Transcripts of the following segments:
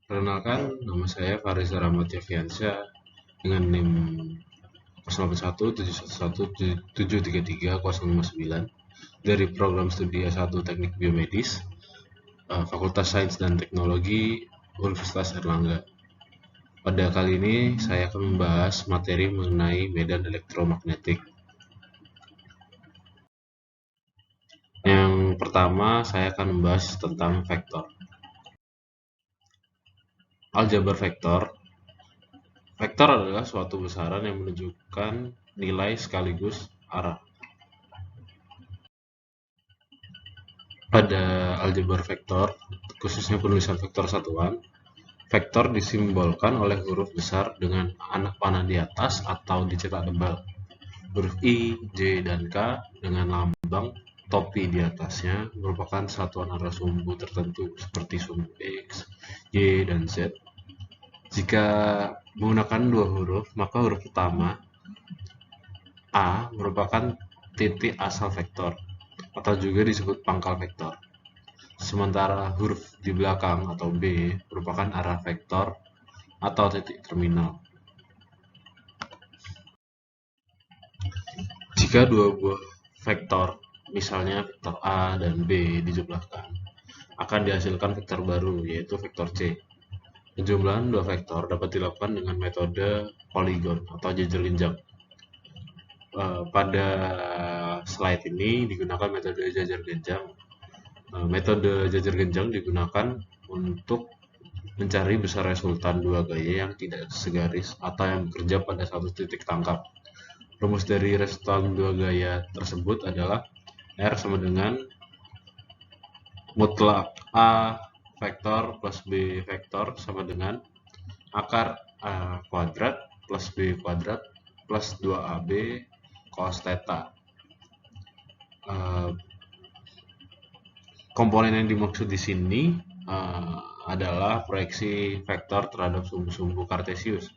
Perkenalkan, nama saya Faris Rahmat Yafiansyah dengan NIM 081711733059 dari program studi S1 Teknik Biomedis, Fakultas Sains dan Teknologi Universitas Airlangga. Pada kali ini saya akan membahas materi mengenai medan elektromagnetik. Yang pertama, saya akan membahas tentang vektor. Aljabar vektor. Vektor adalah suatu besaran yang menunjukkan nilai sekaligus arah. Pada aljabar vektor, khususnya penulisan vektor satuan, vektor disimbolkan oleh huruf besar dengan anak panah di atas atau dicetak tebal. Huruf I, J, dan K dengan lambang topi di atasnya merupakan satuan arah sumbu tertentu seperti sumbu X, Y, dan Z. Jika menggunakan dua huruf, maka huruf pertama A merupakan titik asal vektor atau juga disebut pangkal vektor. Sementara huruf di belakang atau B merupakan arah vektor atau titik terminal. Jika dua buah vektor, misalnya vektor A dan B dijumlahkan, akan dihasilkan vektor baru, yaitu vektor C. Penjumlahan dua vektor dapat dilakukan dengan metode poligon atau jajar genjang. Pada slide ini digunakan metode jajar genjang. Metode jajar genjang digunakan untuk mencari besar resultan dua gaya yang tidak segaris atau yang bekerja pada satu titik tangkap. Rumus dari resultan dua gaya tersebut adalah R sama dengan mutlak A vektor plus B vektor sama dengan akar A kuadrat plus B kuadrat plus 2AB cos theta. Komponen yang dimaksud di sini adalah proyeksi vektor terhadap sumbu-sumbu kartesius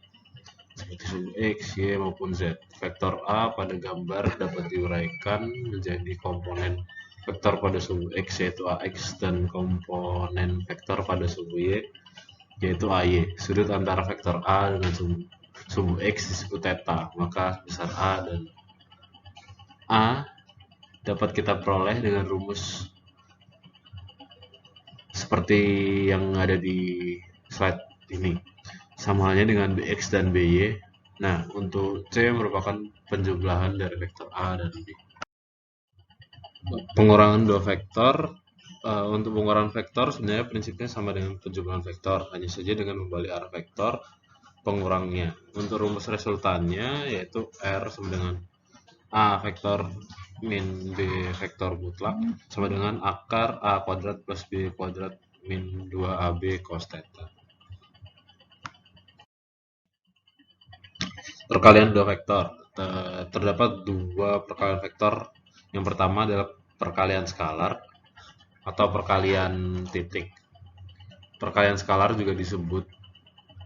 seperti sumbu X, Y, maupun Z. Vektor A pada gambar dapat diuraikan menjadi komponen vektor pada sumbu X yaitu AX dan komponen vektor pada sumbu Y yaitu AY. Sudut antara vektor A dengan sumbu X disebut theta, maka besar A dan A dapat kita peroleh dengan rumus seperti yang ada di slide ini. Sama halnya dengan BX dan BY. Nah, untuk C merupakan penjumlahan dari vektor A dan B. Pengurangan dua vektor. Untuk pengurangan vektor sebenarnya prinsipnya sama dengan penjumlahan vektor, hanya saja dengan membalik arah vektor pengurangnya. Untuk rumus resultannya yaitu R sama dengan A vektor min B vektor mutlak sama dengan akar A kuadrat plus B kuadrat min 2AB cos theta. Perkalian dua vektor. Terdapat dua perkalian vektor. Yang pertama adalah perkalian skalar atau perkalian titik. Perkalian skalar juga disebut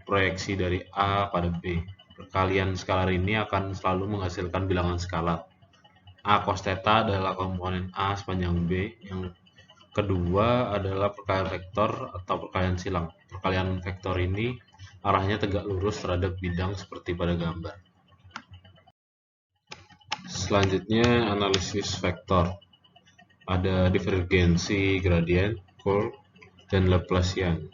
proyeksi dari A pada B. Perkalian skalar ini akan selalu menghasilkan bilangan skalar. A cos theta adalah komponen A sepanjang B. Yang kedua adalah perkalian vektor atau perkalian silang. Perkalian vektor ini arahnya tegak lurus terhadap bidang seperti pada gambar. Selanjutnya analisis vektor. Ada divergensi gradien, curl, dan Laplacian.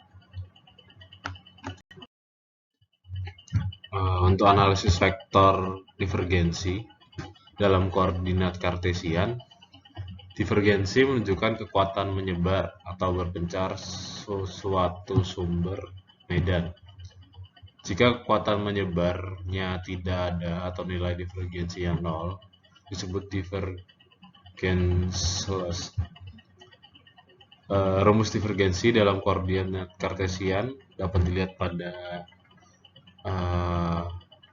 Untuk analisis vektor divergensi dalam koordinat kartesian, divergensi menunjukkan kekuatan menyebar atau berpencar suatu sumber medan. Jika kekuatan menyebarnya tidak ada atau nilai divergensinya 0, disebut divergenceless. Rumus divergensi dalam koordinat kartesian dapat dilihat pada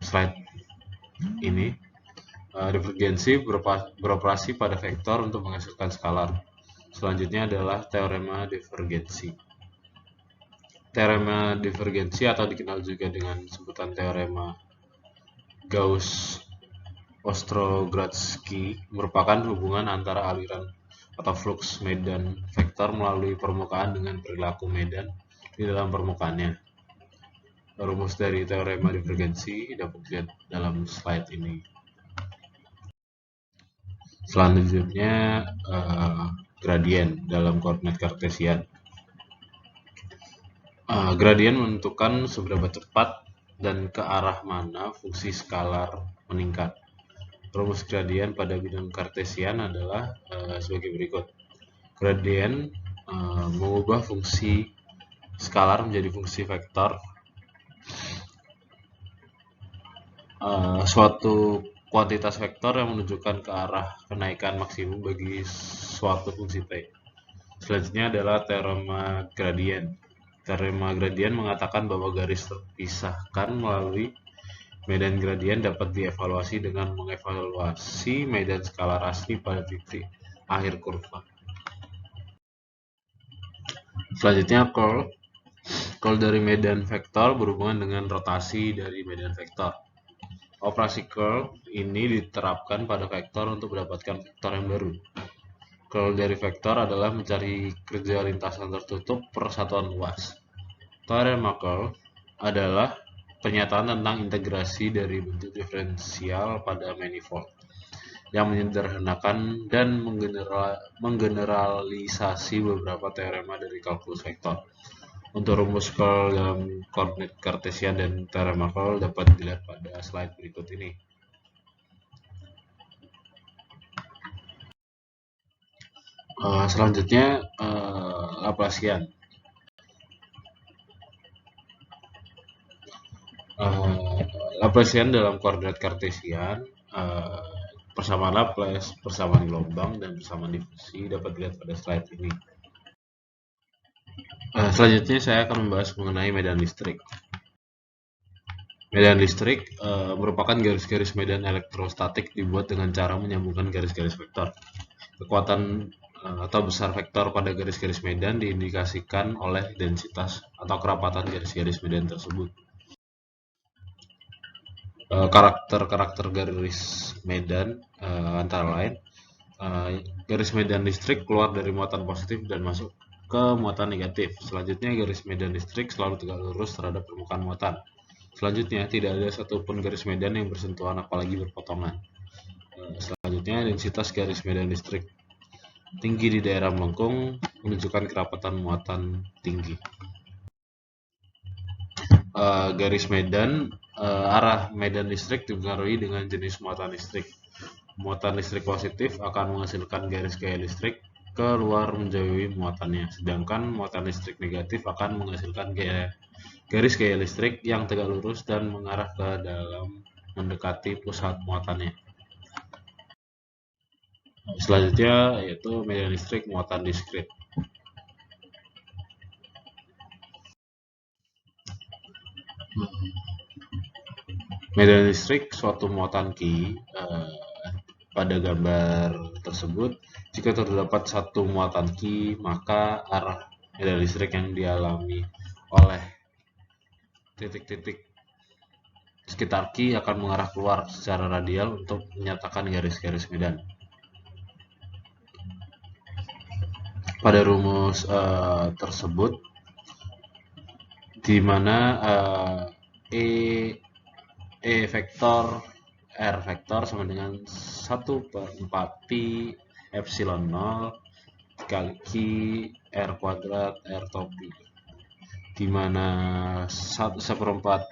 slide ini. Divergensi beroperasi pada vektor untuk menghasilkan skalar. Selanjutnya adalah teorema divergensi. Teorema divergensi atau dikenal juga dengan sebutan teorema Gauss-Ostrogradsky merupakan hubungan antara aliran atau flux medan vektor melalui permukaan dengan perilaku medan di dalam permukaannya. rumus dari teorema divergensi dapat dilihat dalam slide ini. Selanjutnya gradien dalam koordinat kartesian. Gradien menentukan seberapa cepat dan ke arah mana fungsi skalar meningkat. Rumus gradien pada bidang kartesian adalah sebagai berikut. Gradien mengubah fungsi skalar menjadi fungsi vektor. Suatu kuantitas vektor yang menunjukkan ke arah kenaikan maksimum bagi suatu fungsi T. Selanjutnya adalah teorema gradien. Teorema gradien mengatakan bahwa garis terpisahkan melalui medan gradien dapat dievaluasi dengan mengevaluasi medan skalar asli pada titik akhir kurva. Selanjutnya curl. Curl dari medan vektor berhubungan dengan rotasi dari medan vektor. Operasi curl ini diterapkan pada vektor untuk mendapatkan vektor yang baru. Curl dari vektor adalah mencari kerja lintasan tertutup per satuan luas. Teorema curl adalah pernyataan tentang integrasi dari bentuk diferensial pada manifold yang menyederhanakan dan menggeneralisasi beberapa teorema dari kalkulus vektor. Untuk rumus curl dalam koordinat kartesian dan teorema curl dapat dilihat pada slide berikut ini. Selanjutnya Laplacian. Laplacian dalam koordinat kartesian, persamaan Laplace, persamaan gelombang, dan persamaan difusi dapat dilihat pada slide ini. Selanjutnya saya akan membahas mengenai medan listrik. Medan listrik merupakan garis-garis medan elektrostatik dibuat dengan cara menyambungkan garis-garis vektor. Kekuatan atau besar vektor pada garis-garis medan diindikasikan oleh densitas atau kerapatan garis-garis medan tersebut. Karakter-karakter garis medan antara lain garis medan listrik keluar dari muatan positif dan masuk ke muatan negatif. Selanjutnya garis medan listrik selalu tegak lurus terhadap permukaan muatan. Selanjutnya tidak ada satupun garis medan yang bersentuhan apalagi berpotongan. Selanjutnya densitas garis medan listrik tinggi di daerah melengkung menunjukkan kerapatan muatan tinggi. Garis medan arah medan listrik dipengaruhi dengan jenis muatan listrik. Muatan listrik positif akan menghasilkan garis gaya listrik keluar menjauhi muatannya, sedangkan muatan listrik negatif akan menghasilkan garis gaya listrik yang tegak lurus dan mengarah ke dalam mendekati pusat muatannya. Selanjutnya yaitu medan listrik muatan diskrit. Medan listrik suatu muatan Q pada gambar tersebut, jika terdapat satu muatan Q, maka arah medan listrik yang dialami oleh titik-titik sekitar Q akan mengarah keluar secara radial untuk menyatakan garis-garis medan. Pada rumus tersebut, di mana E vektor R vektor sama dengan 1/4 pi epsilon 0 dikali Q R kuadrat R topi, di mana 1/4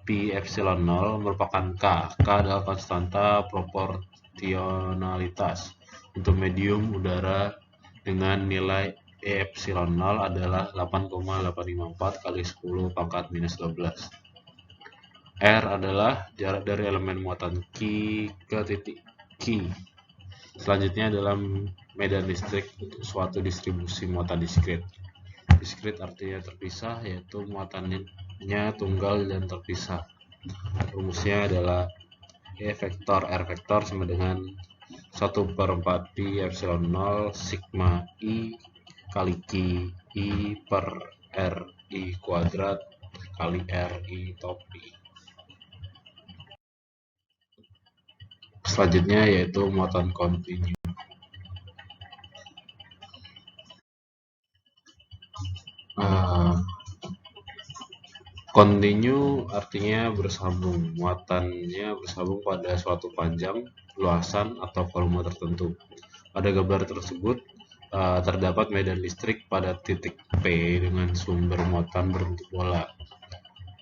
pi epsilon 0 merupakan K. K adalah konstanta proporsionalitas untuk medium udara dengan nilai E epsilon 0 adalah 8,854 kali 10 pangkat minus 12. R adalah jarak dari elemen muatan Q ke titik Q. Selanjutnya adalah medan listrik untuk suatu distribusi muatan diskrit. Diskrit artinya terpisah, yaitu muatannya tunggal dan terpisah. Rumusnya adalah E vektor R vektor sama dengan 1/4 pi epsilon 0 sigma I kali Q I per R I kuadrat kali R I topi. Selanjutnya yaitu muatan kontinu. Continue artinya bersambung, muatannya bersambung pada suatu panjang, luasan, atau volume tertentu. Pada gambar tersebut terdapat medan listrik pada titik P dengan sumber muatan berbentuk bola.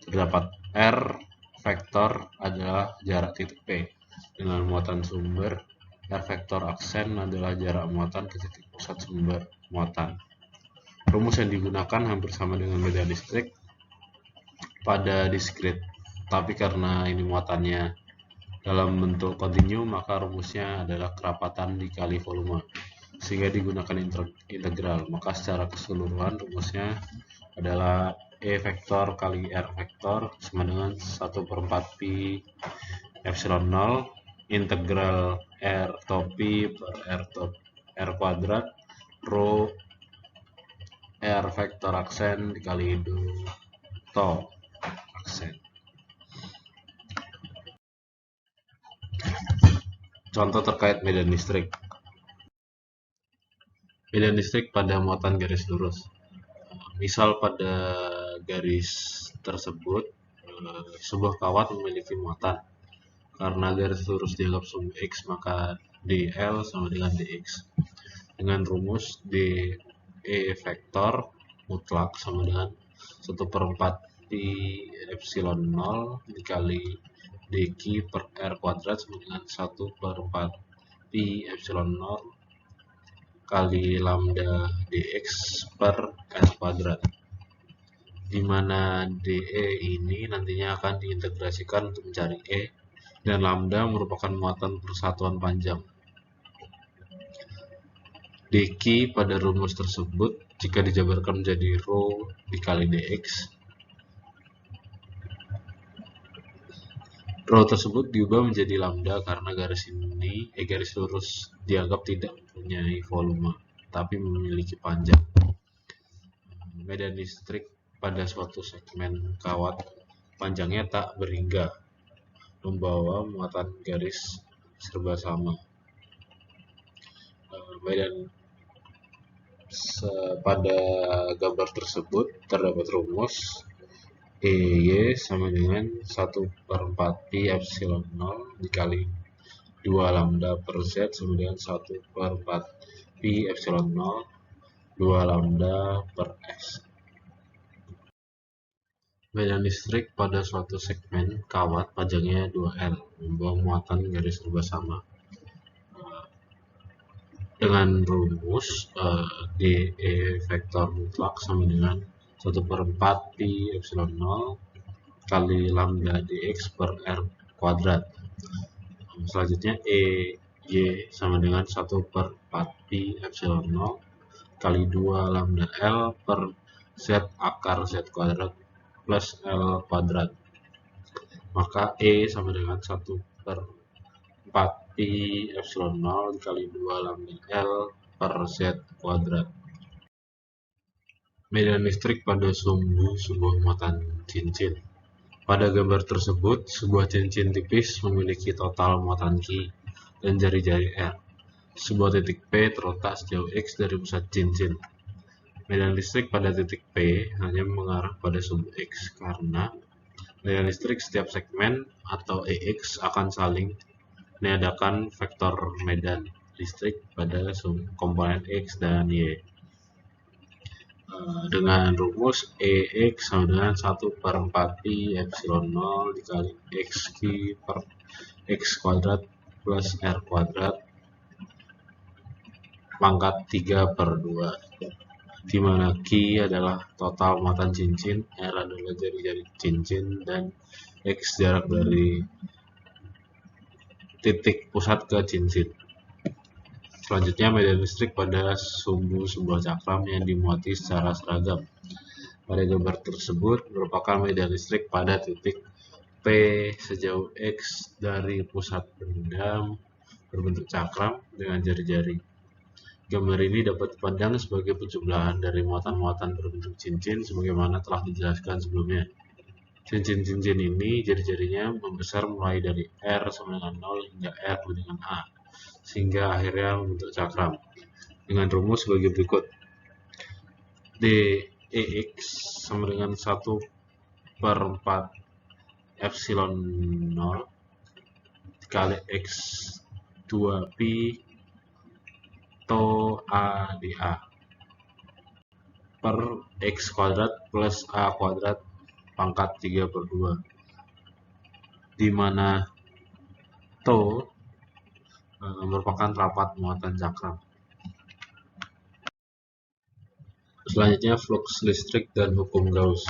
Terdapat R vektor adalah jarak titik P dengan muatan sumber. R vektor aksen adalah jarak muatan ke titik pusat sumber muatan. Rumus yang digunakan hampir sama dengan medan listrik pada diskrit, tapi karena ini muatannya dalam bentuk kontinu, maka rumusnya adalah kerapatan dikali volume, sehingga digunakan integral. Maka secara keseluruhan rumusnya adalah E vektor kali R vektor sama dengan 1/4 pi epsilon 0 integral R topi per R kuadrat rho R vektor aksen dikali do aksen. Contoh terkait medan listrik. Medan listrik pada muatan garis lurus. Misal pada garis tersebut sebuah kawat memiliki muatan. Karena garis lurus dianggap sumbu X, maka dl sama dengan dx. Dengan rumus dE vektor mutlak sama dengan 1/4 pi epsilon 0 dikali dq per r kuadrat sama dengan 1/4 pi epsilon 0 kali lambda dx per r kuadrat, di mana dE ini nantinya akan diintegrasikan untuk mencari E, dan lambda merupakan muatan persatuan panjang. dq pada rumus tersebut jika dijabarkan menjadi rho dikali dx, rho tersebut diubah menjadi lambda karena garis lurus dianggap tidak mempunyai volume, tapi memiliki panjang. Medan listrik pada suatu segmen kawat panjangnya tak berhingga, membawa muatan garis serba sama. Pada gambar tersebut terdapat rumus EY sama dengan 1/4 pi epsilon 0 dikali 2 lambda per Z sama dengan 1/4 pi epsilon 0 2 lambda per S. Medan listrik pada suatu segmen kawat panjangnya 2L membawa muatan garis serba sama. Dengan rumus dE vektor mutlak sama dengan 1/4 pi epsilon 0 kali lambda dx per r kuadrat. Selanjutnya EY sama dengan 1/4 pi epsilon 0 kali 2 lambda L per Z akar Z kuadrat plus L kuadrat. Maka E sama dengan 1/4 pi epsilon 0 dikali 2 lambda L per Z kuadrat. Medan listrik pada sumbu sebuah muatan cincin. Pada gambar tersebut, sebuah cincin tipis memiliki total muatan Q dan jari-jari R. Sebuah titik P terletak sejauh X dari pusat cincin. Medan listrik pada titik P hanya mengarah pada sumbu X karena medan listrik setiap segmen atau EX akan saling meniadakan vektor medan listrik pada komponen X dan Y. Dengan rumus EX sama dengan 1/4 pi epsilon 0 dikali XQ per X kuadrat plus R kuadrat pangkat 3/2, di mana Q adalah total muatan cincin, R adalah jari-jari cincin, dan X jarak dari titik pusat ke cincin. Selanjutnya, medan listrik pada sumbu sebuah cakram yang dimuati secara seragam. Pada gambar tersebut merupakan medan listrik pada titik P sejauh X dari pusat benda berbentuk cakram dengan jari-jari. Gambar ini dapat dipandang sebagai penjumlahan dari muatan-muatan berbentuk cincin sebagaimana telah dijelaskan sebelumnya. Cincin-cincin ini jari-jarinya membesar mulai dari R sama dengan 0 hingga R dengan A, sehingga akhirnya membentuk cakram. Dengan rumus sebagai berikut. DEX sama dengan 1 per 4 epsilon 0 dikali x 2 pi to a di a per x kuadrat plus a kuadrat pangkat 3/2, di mana to merupakan rapat muatan cakram. Selanjutnya flux listrik dan hukum Gauss.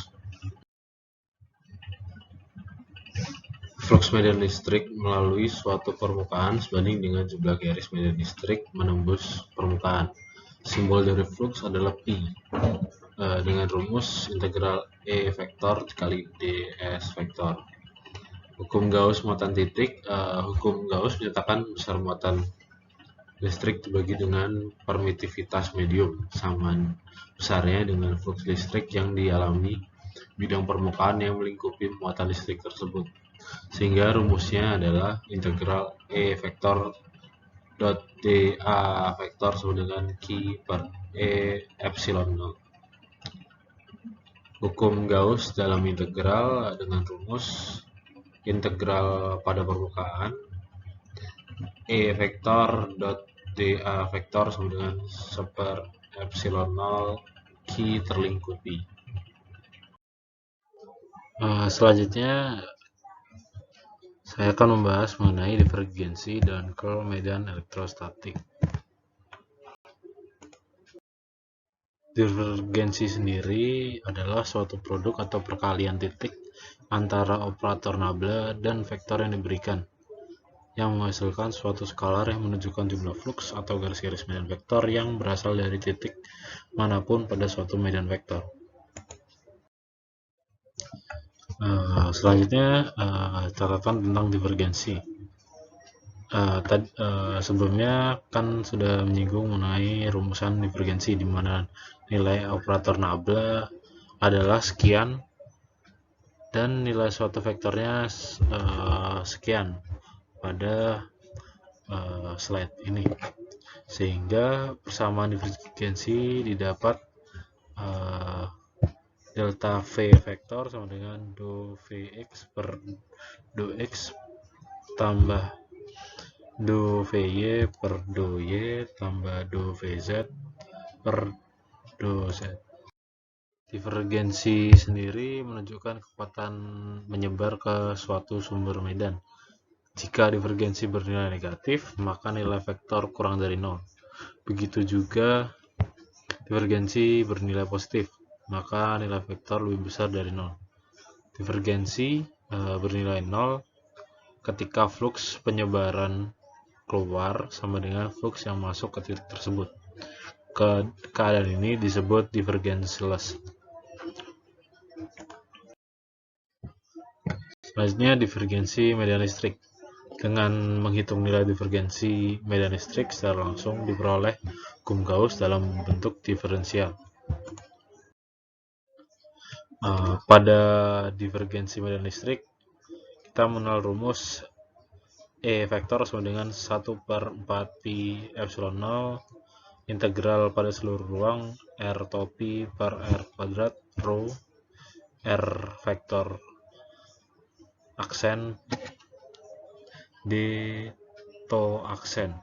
Flux medan listrik melalui suatu permukaan sebanding dengan jumlah garis medan listrik menembus permukaan. Simbol dari flux adalah pi dengan rumus integral E vektor dikali ds vektor. Hukum Gauss muatan titik. Hukum Gauss menyatakan besar muatan listrik dibagi dengan permitivitas medium sama besarnya dengan flux listrik yang dialami bidang permukaan yang melingkupi muatan listrik tersebut, sehingga rumusnya adalah integral E vektor dot dA vektor sama dengan Q per E epsilon 0. Hukum Gauss dalam integral dengan rumus integral pada permukaan E vektor dot dA vektor sama dengan 1 epsilon 0 Q terlingkupi. Selanjutnya saya akan membahas mengenai divergensi dan curl medan elektrostatik. Divergensi sendiri adalah suatu produk atau perkalian titik antara operator nabla dan vektor yang diberikan, yang menghasilkan suatu skalar yang menunjukkan jumlah flux atau garis-garis medan vektor yang berasal dari titik manapun pada suatu medan vektor. Selanjutnya catatan tentang divergensi. Sebelumnya kan sudah menyinggung mengenai rumusan divergensi, di mana nilai operator nabla adalah sekian dan nilai suatu vektornya sekian pada slide ini, sehingga persamaan divergensi didapat delta V vektor sama dengan do Vx per do X tambah do Vy per do Y tambah do Vz per do Z. Divergensi sendiri menunjukkan kekuatan menyebar ke suatu sumber medan. Jika divergensi bernilai negatif, maka nilai vektor kurang dari 0. Begitu juga divergensi bernilai positif, maka nilai vektor lebih besar dari 0. Divergensi bernilai 0 ketika flux penyebaran keluar sama dengan flux yang masuk ke titik tersebut. Keadaan ini disebut divergenceless. Selanjutnya divergensi medan listrik. Dengan menghitung nilai divergensi medan listrik secara langsung diperoleh hukum Gauss dalam bentuk diferensial. Pada divergensi medan listrik, kita mengenal rumus E vektor sama dengan 1/4 pi epsilon 0 integral pada seluruh ruang R to pi per R kuadrat rho R vektor aksen D to aksen.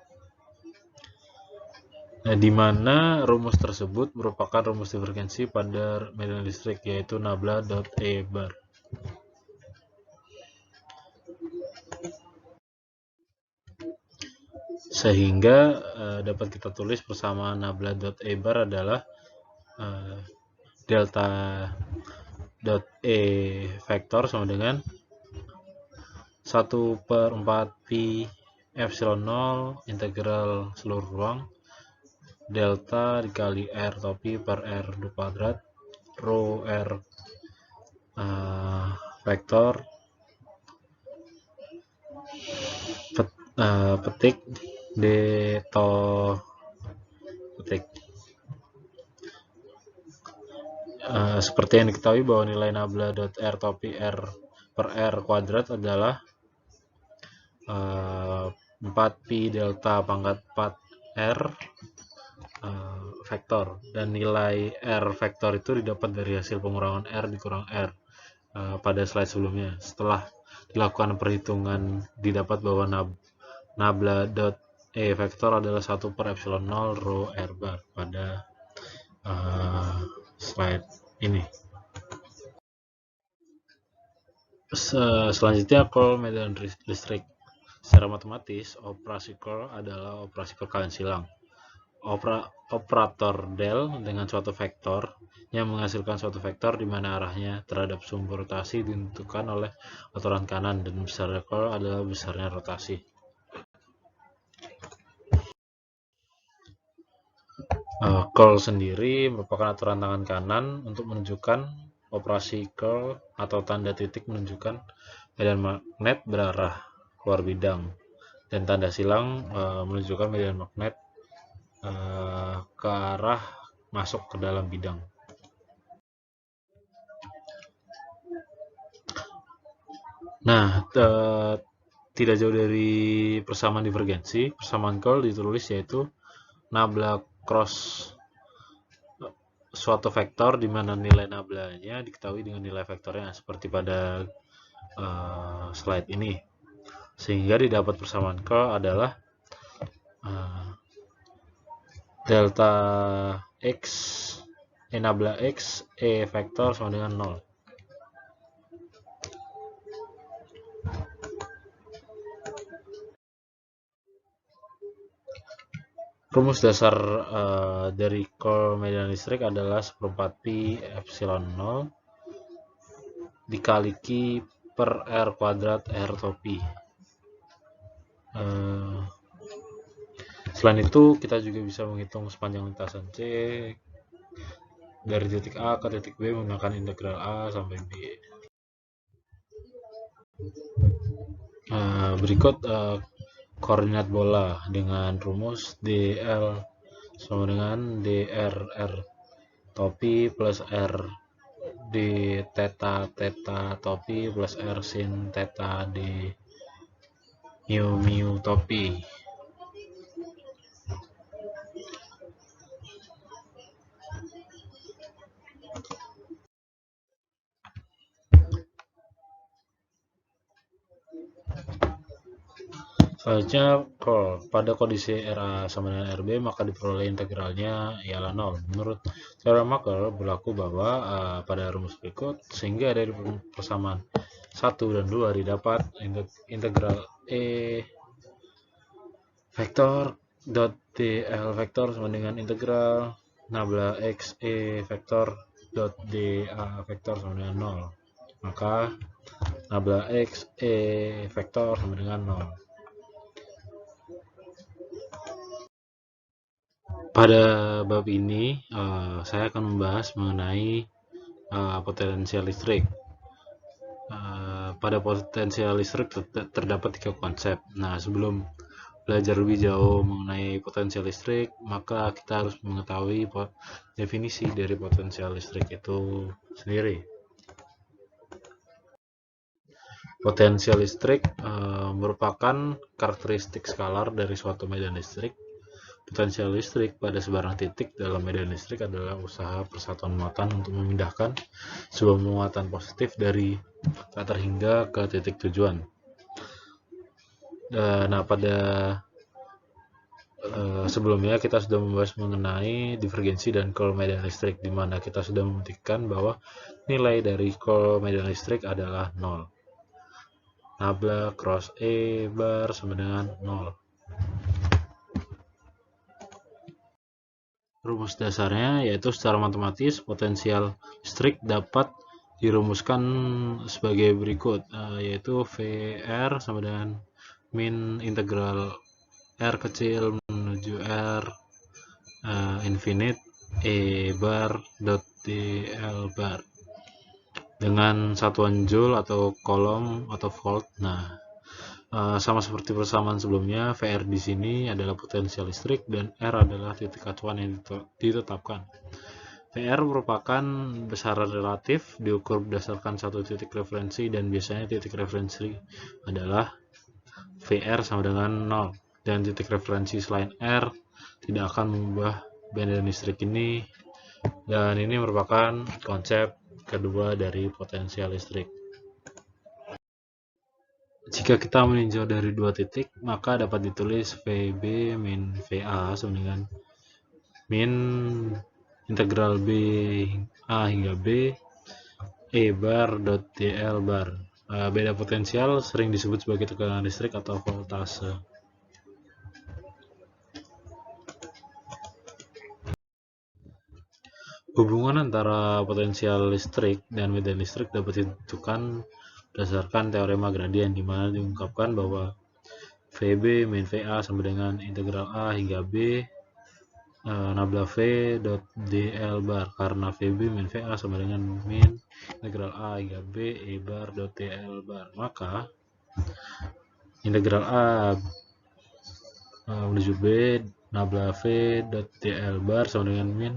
Di mana rumus tersebut merupakan rumus divergensi pada medan listrik, yaitu nabla dot E bar. Sehingga dapat kita tulis persamaan nabla dot E bar adalah delta dot E vektor sama dengan 1/4 pi epsilon 0 integral seluruh ruang delta dikali R to pi per R kuadrat rho R vektor petik D to petik. Seperti yang diketahui bahwa nilai nabla dot R to pi R per R kuadrat adalah 4 pi delta pangkat 4 R vektor, dan nilai R vektor itu didapat dari hasil pengurangan R dikurang R, pada slide sebelumnya. Setelah dilakukan perhitungan, didapat bahwa nabla.e vektor adalah 1 per epsilon 0 rho r bar pada slide ini. Selanjutnya curl medan listrik. Secara matematis, operasi curl adalah operasi perkalian silang. Operator del dengan suatu vektor yang menghasilkan suatu vektor di mana arahnya terhadap sumber rotasi ditentukan oleh aturan kanan dan besarnya curl adalah besarnya rotasi. Curl sendiri merupakan aturan tangan kanan untuk menunjukkan operasi curl atau tanda titik menunjukkan medan magnet berarah keluar bidang, dan tanda silang menunjukkan medan magnet ke arah masuk ke dalam bidang. Nah, tidak jauh dari persamaan divergensi, persamaan curl ditulis yaitu nabla cross suatu vektor di mana nilai nablanya diketahui dengan nilai vektornya seperti pada slide ini, sehingga didapat persamaan curl adalah delta x nabla x vektor sama dengan 0. Rumus dasar dari curl medan listrik adalah 1/4 pi epsilon 0 dikali Q per R kuadrat R topi. Selain itu, kita juga bisa menghitung sepanjang lintasan C dari titik A ke titik B menggunakan integral A sampai B. Berikut koordinat bola dengan rumus dl sama dengan drr topi plus r d theta theta topi plus r sin theta d mu mu topi. Selanjutnya, curl. Pada kondisi RA sama dengan RB, maka diperoleh integralnya ialah 0. Menurut teorema curl berlaku bahwa pada rumus berikut, sehingga dari persamaan 1 dan 2 didapat integral E vektor dot dl vektor sama dengan integral nabla x E vektor dot dA vektor sama dengan 0. Maka nabla x E vektor sama dengan 0. Pada bab ini, saya akan membahas mengenai potensial listrik. Pada potensial listrik terdapat 3 konsep. Nah, sebelum belajar lebih jauh mengenai potensial listrik, maka kita harus mengetahui definisi dari potensial listrik itu sendiri. Potensial listrik merupakan karakteristik skalar dari suatu medan listrik. Potensial listrik pada sebarang titik dalam medan listrik adalah usaha persatuan muatan untuk memindahkan sebuah muatan positif dari latar hingga ke titik tujuan. Nah, pada sebelumnya kita sudah membahas mengenai divergensi dan curl medan listrik, di mana kita sudah membuktikan bahwa nilai dari curl medan listrik adalah 0. Nabla cross E bar sama dengan 0. Rumus dasarnya yaitu secara matematis potensial listrik dapat dirumuskan sebagai berikut, yaitu VR sama dengan min integral R kecil menuju R infinite E bar dot dl bar dengan satuan joule atau kolom atau volt. Nah, sama seperti persamaan sebelumnya, VR di sini adalah potensial listrik dan R adalah titik acuan yang ditetapkan. VR merupakan besaran relatif diukur berdasarkan satu titik referensi, dan biasanya titik referensi adalah VR sama dengan 0, dan titik referensi selain R tidak akan mengubah medan listrik ini, dan ini merupakan konsep kedua dari potensial listrik. Jika kita meninjau dari dua titik, maka dapat ditulis VB min VA sama dengan min integral B A hingga B E bar dot dl bar. Beda potensial sering disebut sebagai tekanan listrik atau voltase. Hubungan antara potensial listrik dan medan listrik dapat ditentukan berdasarkan teorema gradien, di mana diungkapkan bahwa VB min VA sama dengan integral A hingga B nabla V dot dl bar, karena VB min VA sama dengan min integral A hingga B E bar dot dl bar. Maka integral A menuju B nabla V dot dl bar sama dengan min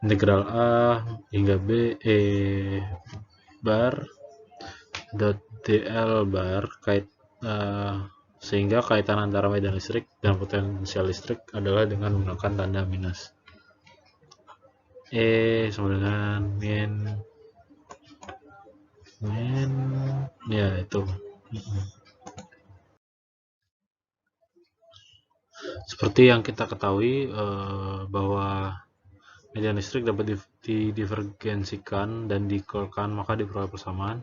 integral A hingga B E bar dot dl bar sehingga kaitan antara medan listrik dan potensial listrik adalah dengan menggunakan tanda minus. E sama dengan min ya itu. Seperti yang kita ketahui bahwa medan listrik dapat didivergensikan dan dikurangkan, maka diperoleh persamaan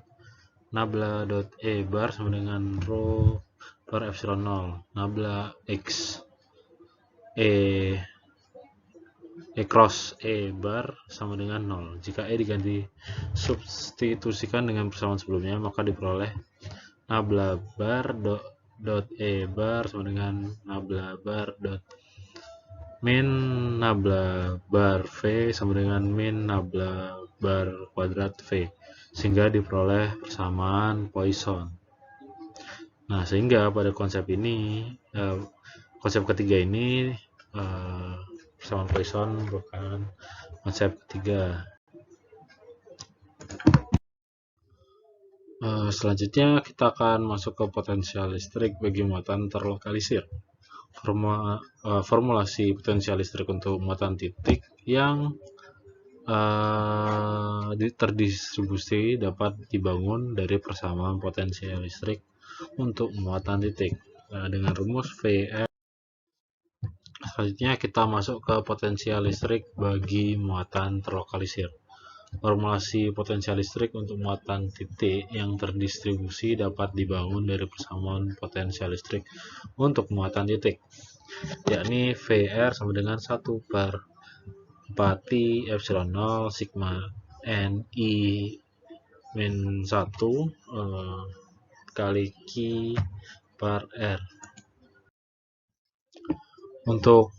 nabla dot E bar sama dengan rho per epsilon 0 nabla X E cross E bar sama dengan 0. Jika E diganti substitusikan dengan persamaan sebelumnya, maka diperoleh nabla bar dot E bar sama dengan nabla bar dot min nabla bar V sama dengan min nabla bar kuadrat V, sehingga diperoleh persamaan Poisson. Nah, sehingga pada konsep ini, konsep ketiga ini, persamaan Poisson merupakan konsep ketiga. Selanjutnya kita akan masuk ke potensial listrik bagi muatan terlokalisir. Formulasi potensial listrik untuk muatan titik yang terdistribusi dapat dibangun dari persamaan potensial listrik untuk muatan titik dengan rumus VR. Selanjutnya kita masuk ke potensial listrik bagi muatan terlokalisir. Formulasi potensial listrik untuk muatan titik yang terdistribusi dapat dibangun dari persamaan potensial listrik untuk muatan titik, yakni VR sama dengan 1 per 4 epsilon 0 sigma NI min 1 kali Q per R. Untuk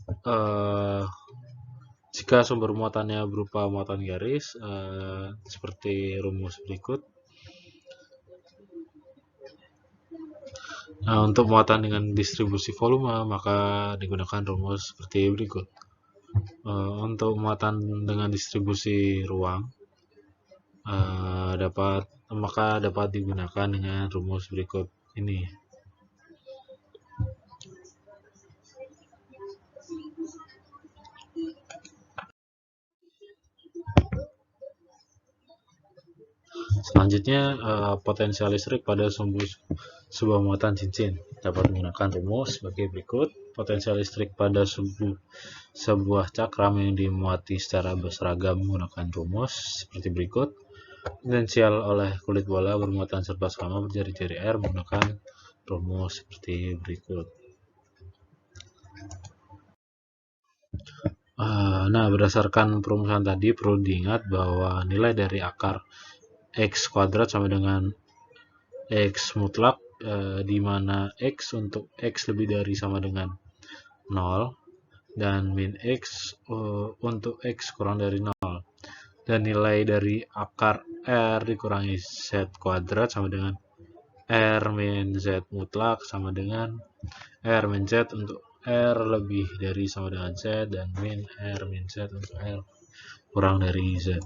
jika sumber muatannya berupa muatan garis, seperti rumus berikut. Nah, untuk muatan dengan distribusi volume, maka digunakan rumus seperti berikut. Untuk muatan dengan distribusi ruang, maka dapat digunakan dengan rumus berikut ini. Selanjutnya, potensial listrik pada sebuah muatan cincin dapat menggunakan rumus sebagai berikut. Potensial listrik pada sebuah cakram yang dimuati secara berseragam menggunakan rumus seperti berikut. Potensial oleh kulit bola bermuatan serba sama berjari-jari R menggunakan rumus seperti berikut. Nah, berdasarkan perumusan tadi, perlu diingat bahwa nilai dari akar X kuadrat sama dengan X mutlak, di mana X untuk X lebih dari sama dengan 0 dan min X untuk X kurang dari 0, dan nilai dari akar R dikurangi Z kuadrat sama dengan R min Z mutlak sama dengan R min Z untuk R lebih dari sama dengan Z dan min R min Z untuk R kurang dari Z.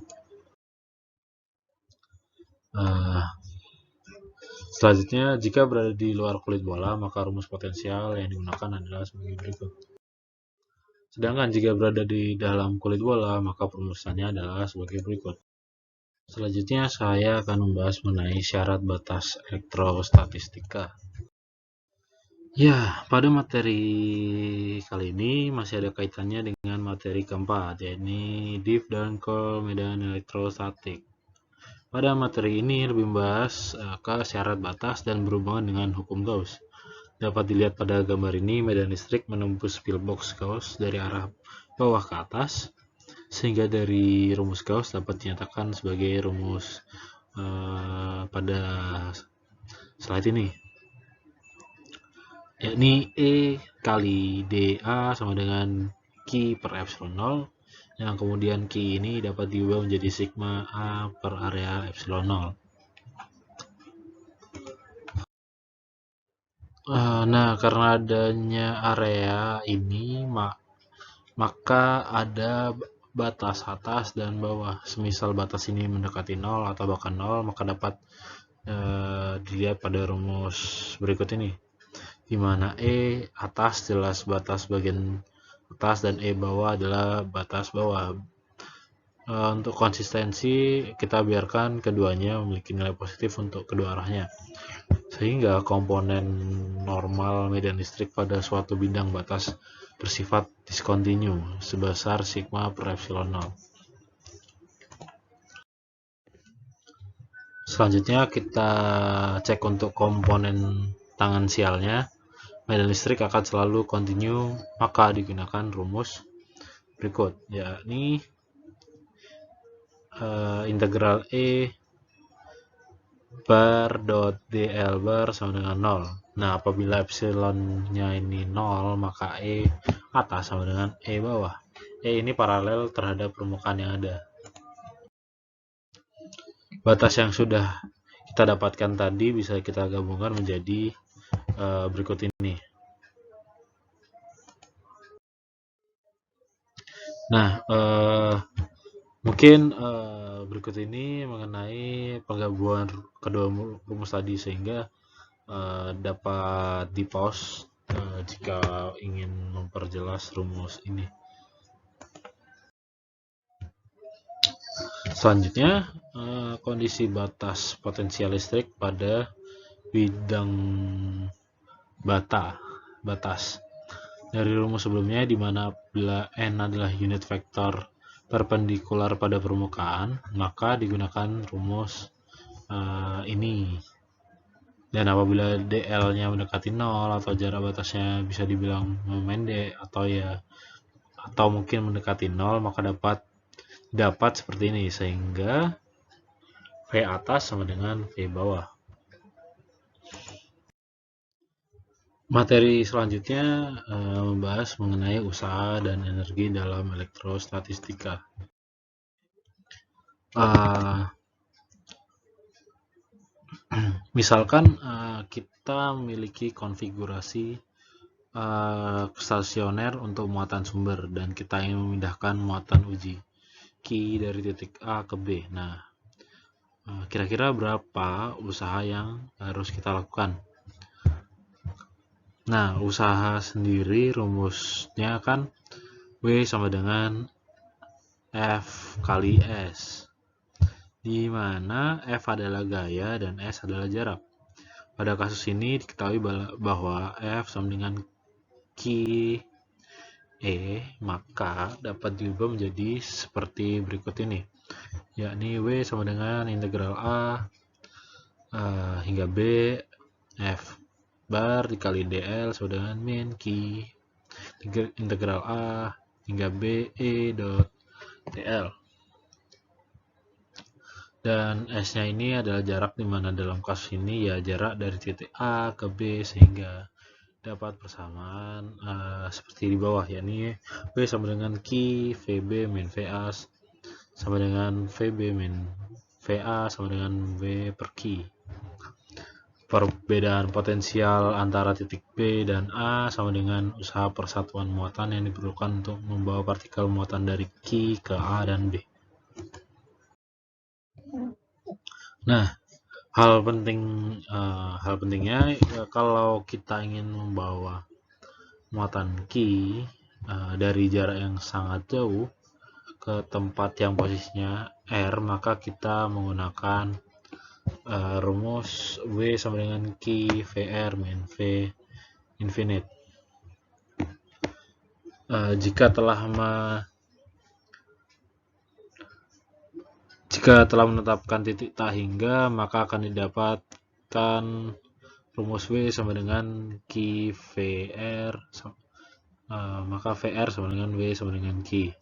Selanjutnya, jika berada di luar kulit bola, maka rumus potensial yang digunakan adalah sebagai berikut. Sedangkan jika berada di dalam kulit bola, maka perumusannya adalah sebagai berikut. Selanjutnya saya akan membahas mengenai syarat batas elektrostatistika. Ya, pada materi kali ini masih ada kaitannya dengan materi keempat, yakni diff dan curl medan elektrostatik. Pada materi ini lebih membahas ke syarat batas dan berhubungan dengan hukum Gauss. Dapat dilihat pada gambar ini, medan listrik menembus pillbox Gauss dari arah bawah ke atas, sehingga dari rumus Gauss dapat dinyatakan sebagai rumus pada slide ini, yakni E kali dA sama dengan Q per epsilon 0, yang kemudian Q ini dapat diubah menjadi sigma A per area epsilon 0. Nah, karena adanya area ini, maka ada batas atas dan bawah. Semisal batas ini mendekati 0 atau bahkan 0, maka dapat dilihat pada rumus berikut ini, di mana E atas jelas batas bagian atas dan E bawah adalah batas bawah. Untuk konsistensi, kita biarkan keduanya memiliki nilai positif untuk kedua arahnya, sehingga komponen normal medan listrik pada suatu bidang batas bersifat diskontinu sebesar sigma per epsilon 0. Selanjutnya kita cek untuk komponen tangensialnya. Medan listrik akan selalu kontinu, maka digunakan rumus berikut, yakni integral E bar dot dl bar sama dengan 0. Nah, apabila epsilonnya ini 0, maka E atas sama dengan E bawah. E ini paralel terhadap permukaan yang ada. Batas yang sudah kita dapatkan tadi bisa kita gabungkan menjadi berikut ini. Nah, mungkin berikut ini mengenai penggabungan kedua rumus tadi, sehingga dapat di pause jika ingin memperjelas rumus ini. Selanjutnya, kondisi batas potensial listrik pada bidang batas. Dari rumus sebelumnya, di mana bila N adalah unit vektor perpendikular pada permukaan, maka digunakan rumus ini. Dan apabila dl-nya mendekati 0 atau jarak batasnya bisa dibilang memendek atau mungkin mendekati 0, maka dapat seperti ini, sehingga V atas sama dengan V bawah. Materi selanjutnya membahas mengenai usaha dan energi dalam elektrostatistika. Misalkan kita memiliki konfigurasi stasioner untuk muatan sumber dan kita ingin memindahkan muatan uji Q dari titik A ke B. Nah, kira-kira berapa usaha yang harus kita lakukan? Nah, usaha sendiri rumusnya kan W sama dengan F kali S, di mana F adalah gaya dan S adalah jarak. Pada kasus ini diketahui bahwa F sama dengan Q E, maka dapat diubah menjadi seperti berikut ini, yakni W sama dengan integral A hingga B F bar dikali dl sama dengan min Q integral A hingga B E dot dl. Dan S-nya ini adalah jarak, dimana dalam kasus ini ya jarak dari titik A ke B, sehingga dapat persamaan seperti di bawah, yakni V sama dengan Q VB min VA sama dengan VB min VA sama dengan V per Q. Perbedaan potensial antara titik B dan A sama dengan usaha persatuan muatan yang diperlukan untuk membawa partikel muatan dari Q ke A dan B. Nah, hal pentingnya kalau kita ingin membawa muatan Q dari jarak yang sangat jauh, ke tempat yang posisinya R, maka kita menggunakan rumus W sama dengan Q VR min V infinite. Jika telah menetapkan titik tak hingga, maka akan didapatkan rumus W sama dengan Q VR, maka VR sama dengan W sama dengan Q.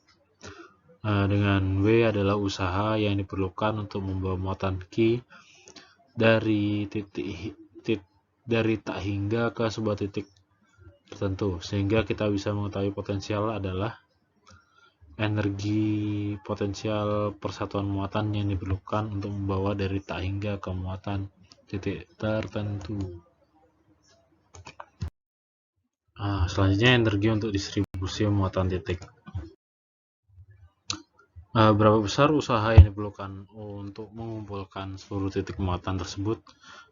Dengan W adalah usaha yang diperlukan untuk membawa muatan Q dari tak hingga ke sebuah titik tertentu, sehingga kita bisa mengetahui potensial adalah energi potensial persatuan muatan yang diperlukan untuk membawa dari tak hingga ke muatan titik tertentu. Selanjutnya energi untuk distribusi muatan titik. Berapa besar usaha yang diperlukan untuk mengumpulkan seluruh titik muatan tersebut?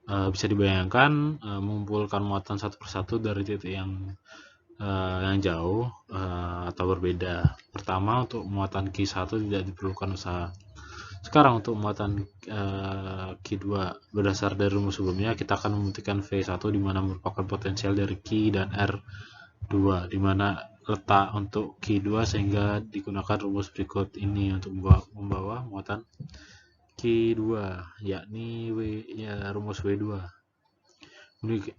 Bisa dibayangkan mengumpulkan muatan satu persatu dari titik yang jauh atau berbeda. Pertama, untuk muatan Q1 tidak diperlukan usaha. Sekarang untuk muatan Q2, berdasar dari rumus sebelumnya, kita akan membuktikan V1 di mana merupakan potensial dari Q dan R2, di mana letak untuk Q2, sehingga digunakan rumus berikut ini untuk membawa muatan Q2, yakni rumus W2.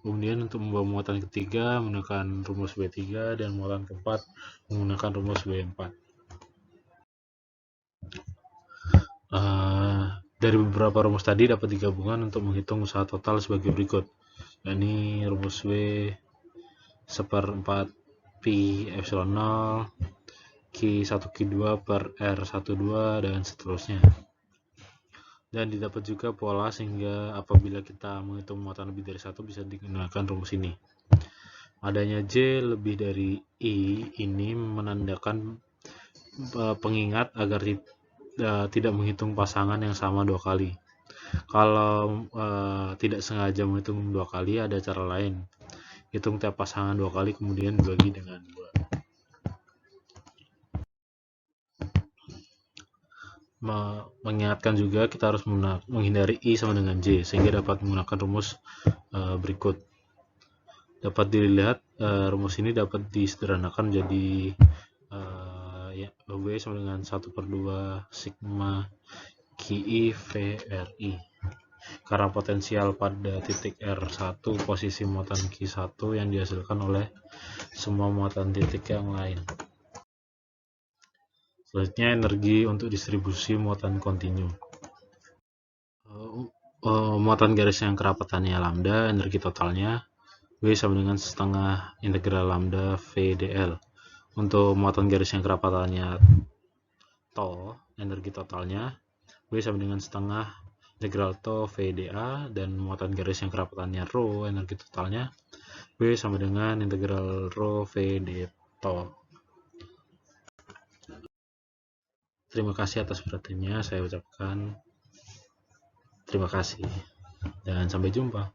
Kemudian untuk membawa muatan ketiga menggunakan rumus W3, dan muatan keempat menggunakan rumus W4. Dari beberapa rumus tadi dapat digabungkan untuk menghitung usaha total sebagai berikut, yakni rumus W seperempat Pi epsilon 0, Q1 Q2 per R12, dan seterusnya. Dan didapat juga pola, sehingga apabila kita menghitung muatan lebih dari satu bisa digunakan rumus ini. Adanya J lebih dari I ini menandakan pengingat agar tidak menghitung pasangan yang sama dua kali. Kalau tidak sengaja menghitung dua kali, ada cara lain. Hitung tiap pasangan dua kali, kemudian dibagi dengan 2. Mengingatkan juga kita harus menghindari I sama dengan J, sehingga dapat menggunakan rumus berikut. Dapat dilihat rumus ini dapat disederhanakan menjadi W sama dengan 1/2 sigma QI VRI, karena potensial pada titik R1 posisi muatan Q1 yang dihasilkan oleh semua muatan titik yang lain. Selanjutnya, energi untuk distribusi muatan kontinu. Muatan garis yang kerapatannya lambda, energi totalnya W sama dengan setengah integral lambda VdL. Untuk muatan garis yang kerapatannya tau, energi totalnya W sama dengan setengah integral tau VdA, dan muatan garis yang kerapatannya rho, energi totalnya W sama dengan integral rho Vd tau. Terima kasih atas perhatiannya. Saya ucapkan terima kasih dan sampai jumpa.